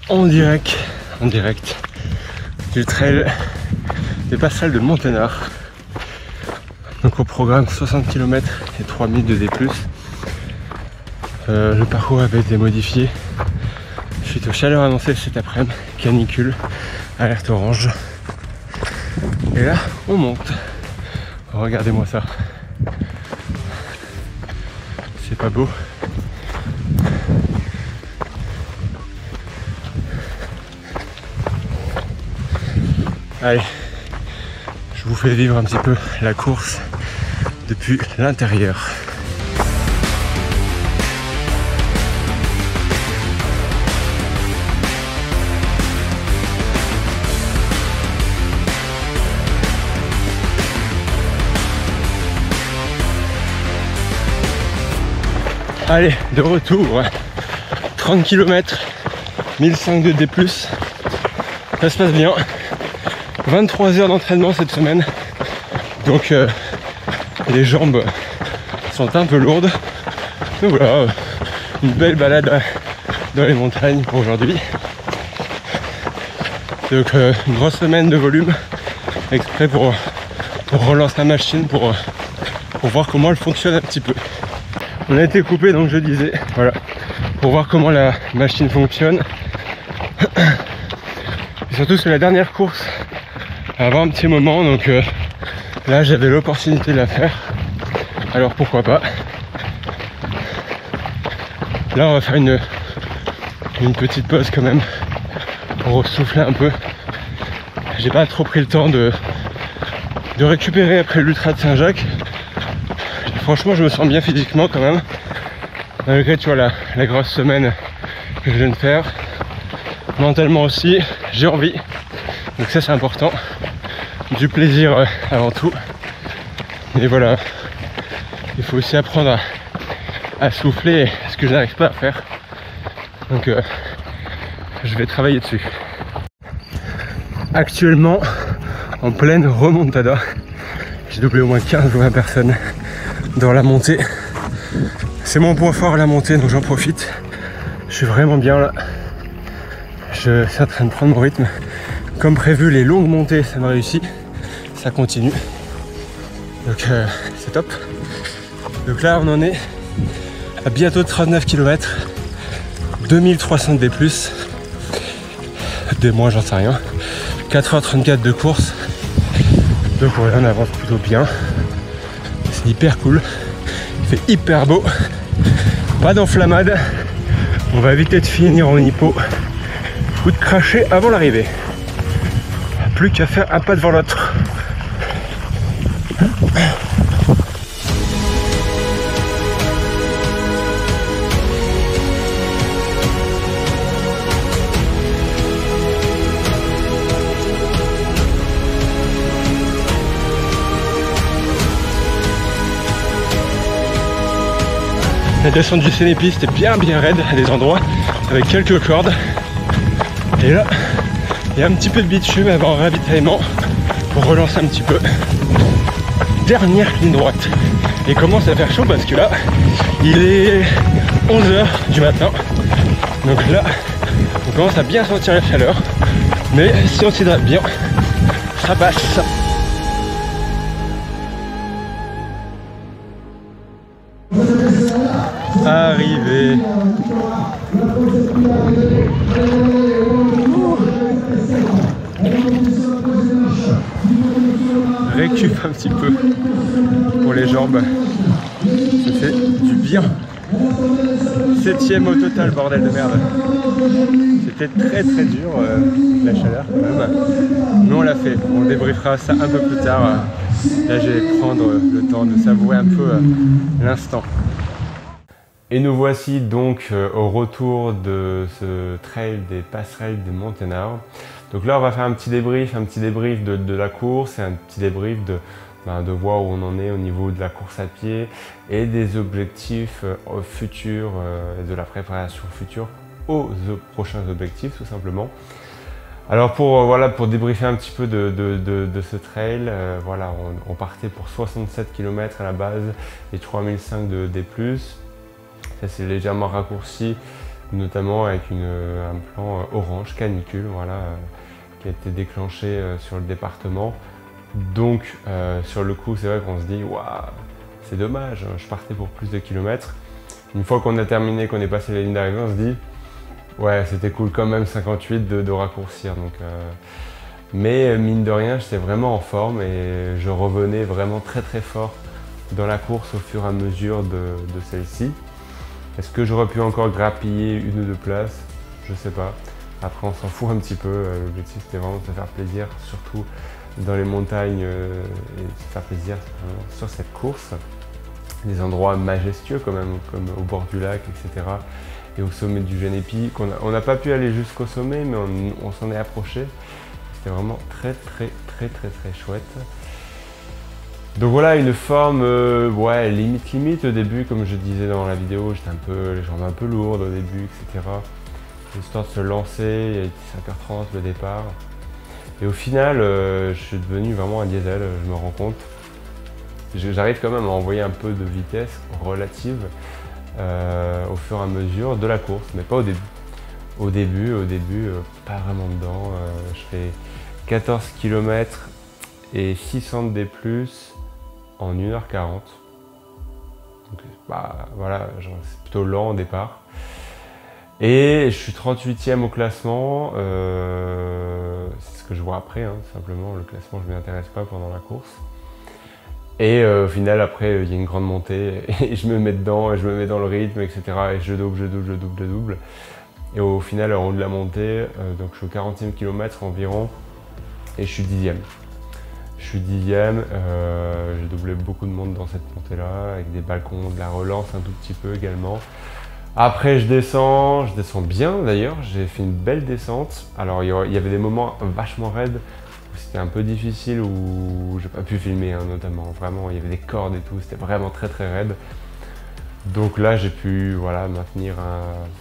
en direct du trail des passerelles de Monténard. Donc au programme 60 km et 3000 de D+. Le parcours avait été modifié suite aux chaleurs annoncées cet après-midi, canicule, alerte orange. Et là on monte. Regardez-moi ça. C'est pas beau. Allez, je vous fais vivre un petit peu la course depuis l'intérieur. Allez, de retour, 30 km, 1005 de D+, ça se passe bien. 23 heures d'entraînement cette semaine, donc les jambes sont un peu lourdes. Mais voilà, une belle balade dans les montagnes pour aujourd'hui. Donc une grosse semaine de volume, exprès pour relancer la machine, pour voir comment elle fonctionne un petit peu. On a été coupé, donc je disais, voilà, pour voir comment la machine fonctionne. Et surtout c'est la dernière course avant un petit moment, donc là j'avais l'opportunité de la faire, alors pourquoi pas. Là on va faire une petite pause quand même pour souffler un peu. J'ai pas trop pris le temps de récupérer après l'ultra de Saint-Jacques. Franchement je me sens bien physiquement quand même, malgré tu vois la grosse semaine que je viens de faire. Mentalement aussi j'ai envie, donc ça c'est important. Du plaisir avant tout. Et voilà, il faut aussi apprendre à souffler, ce que je n'arrive pas à faire. Donc je vais travailler dessus. Actuellement en pleine remontada. J'ai doublé au moins 15 ou 20 personnes dans la montée. C'est mon point fort, la montée, donc j'en profite. Je suis vraiment bien là. Je suis en train de prendre mon rythme. Comme prévu, les longues montées, ça me réussit. Ça continue. Donc c'est top. Donc là, on en est à bientôt 39 km. 2300 D+. Des moins, j'en sais rien. 4h34 de course. Donc voilà, on avance plutôt bien. C'est hyper cool. Il fait hyper beau. Pas d'enflammade. On va éviter de finir en hippo ou de cracher avant l'arrivée. Plus qu'à faire un pas devant l'autre. La descente du Sénépi était bien raide à des endroits avec quelques cordes. Et là, il y a un petit peu de bitume avant ravitaillement pour relancer un petit peu. Dernière ligne droite. Et commence à faire chaud parce que là, il est 11h du matin. Donc là, on commence à bien sentir la chaleur. Mais si on s'hydrate bien, ça passe. Arrivé. Récup un petit peu pour les jambes. Ça fait du bien. 7ème au total, bordel de merde. C'était très dur la chaleur quand même. Mais on l'a fait. On débriefera ça un peu plus tard. Là je vais prendre le temps de savourer un peu l'instant. Et nous voici donc au retour de ce trail des passerelles de Monténard. Donc là on va faire un petit débrief de la course et un petit débrief de voir où on en est au niveau de la course à pied et des objectifs futurs, de la préparation future aux prochains objectifs tout simplement. Alors pour débriefer un petit peu de ce trail, voilà, on partait pour 67 km à la base et 3005 de D+. Ça c'est légèrement raccourci notamment avec un plan orange canicule, voilà, qui a été déclenché sur le département. Donc sur le coup, c'est vrai qu'on se dit waouh, c'est dommage, je partais pour plus de kilomètres. Une fois qu'on a terminé, qu'on est passé la ligne d'arrivée, on se dit ouais, c'était cool quand même 58 de raccourcir. Donc, mais mine de rien, j'étais vraiment en forme et je revenais vraiment très très fort dans la course au fur et à mesure de celle-ci. Est-ce que j'aurais pu encore grappiller 1 ou 2 places? Je sais pas. Après, on s'en fout un petit peu. L'objectif, c'était vraiment de se faire plaisir, surtout dans les montagnes, et de se faire plaisir sur cette course. Des endroits majestueux quand même, comme au bord du lac, etc. Et au sommet du Genépi. On n'a pas pu aller jusqu'au sommet, mais on s'en est approché. C'était vraiment très chouette. Donc voilà, une forme ouais, limite au début, comme je disais dans la vidéo, j'étais les jambes un peu lourdes au début, etc. Histoire de se lancer, il était 5h30 le départ. Et au final, je suis devenu vraiment un diesel, je me rends compte. J'arrive quand même à envoyer un peu de vitesse relative au fur et à mesure de la course, mais pas au début. Au début, pas vraiment dedans. Je fais 14 km et 600 de D+, en 1h40. Donc bah, voilà, c'est plutôt lent au départ. Et je suis 38e au classement. C'est ce que je vois après, hein, simplement. Le classement, je ne m'y intéresse pas pendant la course. Et au final, après, il y a une grande montée et je me mets dedans, et je me mets dans le rythme, etc. Et je double. Et au final, en haut de la montée, donc je suis au 40e kilomètre environ et je suis 10e. J'ai doublé beaucoup de monde dans cette montée-là, avec des balcons, de la relance un tout petit peu également. Après, je descends bien d'ailleurs, j'ai fait une belle descente. Alors, il y avait des moments vachement raides où c'était un peu difficile, où j'ai pas pu filmer, hein, notamment. Vraiment, il y avait des cordes et tout, c'était vraiment très raide. Donc là, j'ai pu maintenir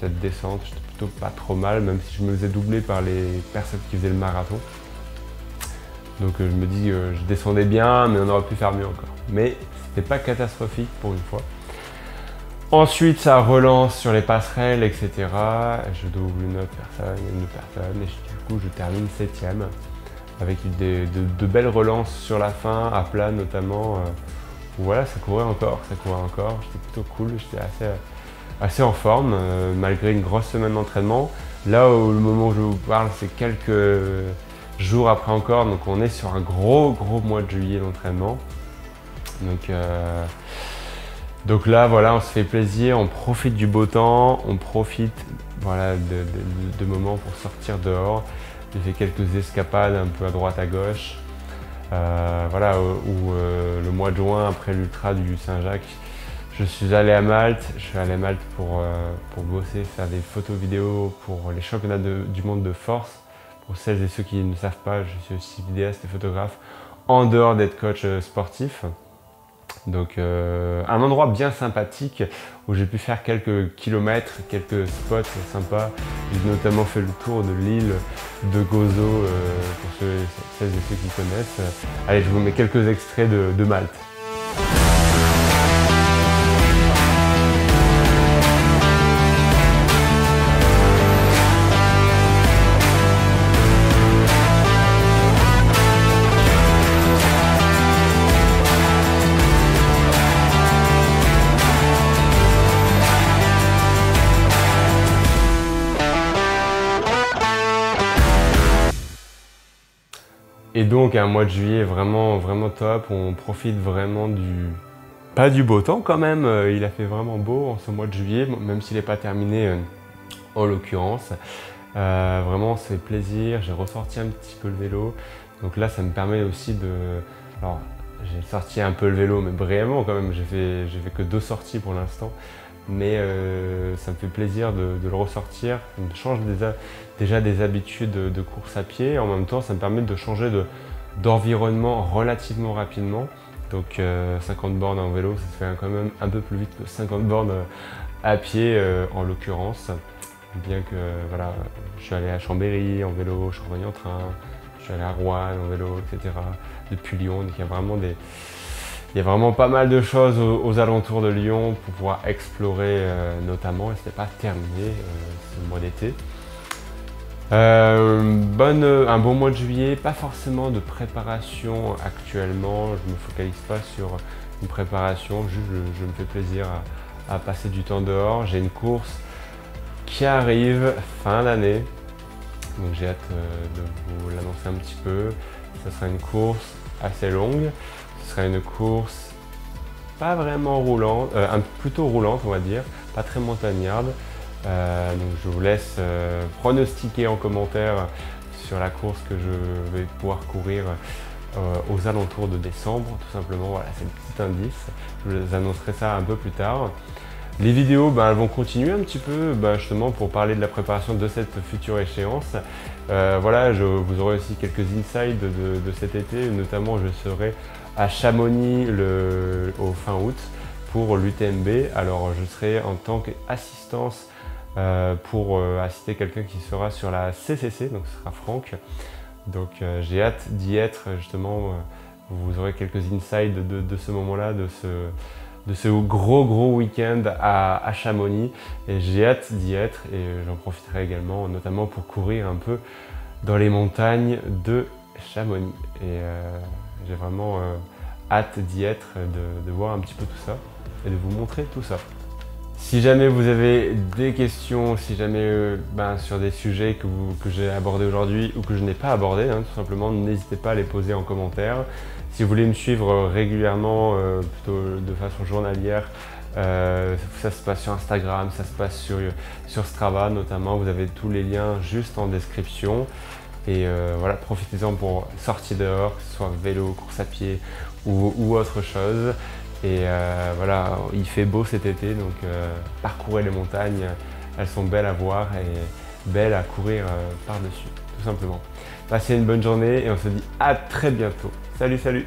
cette descente, j'étais plutôt pas trop mal, même si je me faisais doubler par les personnes qui faisaient le marathon. Donc je me dis que je descendais bien, mais on aurait pu faire mieux encore. Mais c'était pas catastrophique pour une fois. Ensuite, ça relance sur les passerelles, etc. Je double une autre personne, et du coup, je termine 7e avec de belles relances sur la fin, à plat notamment. Où voilà, ça courait encore. J'étais plutôt cool, j'étais assez en forme, malgré une grosse semaine d'entraînement. Là, au moment où je vous parle, c'est quelques jours après encore, donc on est sur un gros mois de juillet d'entraînement. Donc là, voilà, on se fait plaisir, on profite du beau temps, on profite de moments pour sortir dehors. J'ai fait quelques escapades un peu à droite à gauche. Le mois de juin, après l'ultra du Saint-Jacques, je suis allé à Malte. Je suis allé à Malte pour bosser, faire des photos vidéos pour les championnats du monde de force. Pour celles et ceux qui ne savent pas, je suis aussi vidéaste et photographe en dehors d'être coach sportif. Donc un endroit bien sympathique où j'ai pu faire quelques kilomètres, quelques spots sympas. J'ai notamment fait le tour de l'île de Gozo pour celles et ceux qui connaissent. Allez, je vous mets quelques extraits de Malte. Et donc un mois de juillet vraiment top, on profite vraiment pas du beau temps quand même, il a fait vraiment beau en ce mois de juillet, même s'il n'est pas terminé en l'occurrence. Vraiment on se fait plaisir, j'ai ressorti un petit peu le vélo, donc là ça me permet aussi alors j'ai sorti un peu le vélo mais brièvement quand même, j'ai fait que 2 sorties pour l'instant. Mais ça me fait plaisir de le ressortir, ça me change déjà des habitudes de course à pied, et en même temps ça me permet de changer d'environnement relativement rapidement. Donc 50 bornes en vélo, ça se fait quand même un peu plus vite que 50 bornes à pied en l'occurrence. Bien que voilà, je suis allé à Chambéry en vélo, je suis revenu en train, je suis allé à Rouen en vélo, etc. Depuis Lyon, donc il y a vraiment Il y a vraiment pas mal de choses aux alentours de Lyon pour pouvoir explorer notamment, et ce n'est pas terminé ce mois d'été. Un bon mois de juillet, pas forcément de préparation actuellement, je me focalise pas sur une préparation, juste je me fais plaisir à passer du temps dehors. J'ai une course qui arrive fin d'année, donc j'ai hâte de vous l'annoncer un petit peu. Ça sera une course assez longue, ce sera une course pas vraiment roulante, plutôt roulante on va dire, pas très montagnarde. Donc je vous laisse pronostiquer en commentaire sur la course que je vais pouvoir courir aux alentours de décembre, tout simplement. Voilà, c'est le petit indice. Je vous annoncerai ça un peu plus tard. Les vidéos, elles vont continuer un petit peu justement pour parler de la préparation de cette future échéance. Voilà, vous aurez aussi quelques insights de cet été, notamment je serai à Chamonix au fin août pour l'UTMB. Alors je serai en tant qu'assistance pour assister quelqu'un qui sera sur la CCC, donc ce sera Franck. Donc j'ai hâte d'y être justement, vous aurez quelques insights de ce moment-là, de ce gros week-end à Chamonix, et j'ai hâte d'y être, et j'en profiterai également notamment pour courir un peu dans les montagnes de Chamonix. Et j'ai vraiment hâte d'y être, de voir un petit peu tout ça et de vous montrer tout ça. Si jamais vous avez des questions, si jamais sur des sujets que j'ai abordés aujourd'hui ou que je n'ai pas abordés, tout simplement, n'hésitez pas à les poser en commentaire. Si vous voulez me suivre régulièrement, plutôt de façon journalière, ça se passe sur Instagram, ça se passe sur Strava notamment. Vous avez tous les liens juste en description. Et voilà, profitez-en pour sortir dehors, que ce soit vélo, course à pied ou autre chose. Et voilà, il fait beau cet été, donc parcourez les montagnes, elles sont belles à voir et belles à courir par-dessus, tout simplement. Passez une bonne journée et on se dit à très bientôt. Salut, salut!